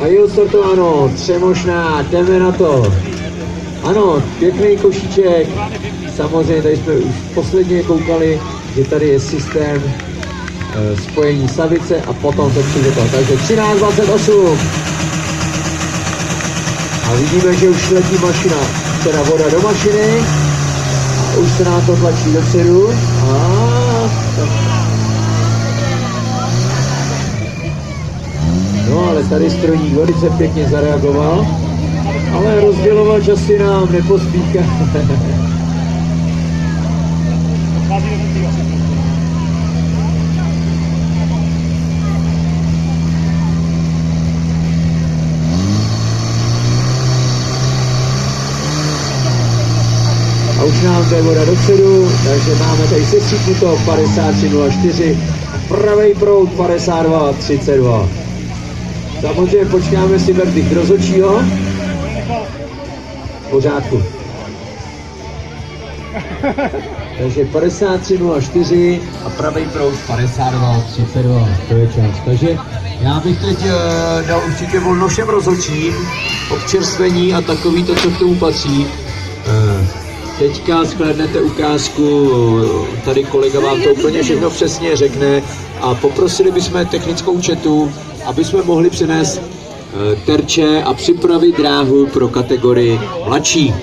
A je odstartováno, Třemošná, jdeme na to. Ano, pěkný košíček. Samozřejmě tady jsme už posledně koukali, že tady je systém spojení Savice a potom to přijde to. Takže 13:28. A vidíme, že už letí mašina, teda voda do mašiny. A už se nám to tlačí dopředu. No ale tady strojník velice pěkně zareagoval. Ale rozdělovač asi nám nepospíchá. A už nám jde voda dopředu, takže máme tady sestříknuto 53:04 a pravej proud 52:32. Samozřejmě počkáme si verdikt rozhodčího. V pořádku. Takže 53:04 a pravej proud 52:32. To je čas. Takže já bych teď dal určitě volno všem rozhodčím, občerstvení a takový to, co k tomu patří. Teďka shlédnete ukázku, tady kolega vám to úplně všechno přesně řekne a poprosili bychom technickou četu, aby jsme mohli přinést terče a připravit dráhu pro kategorii mladší.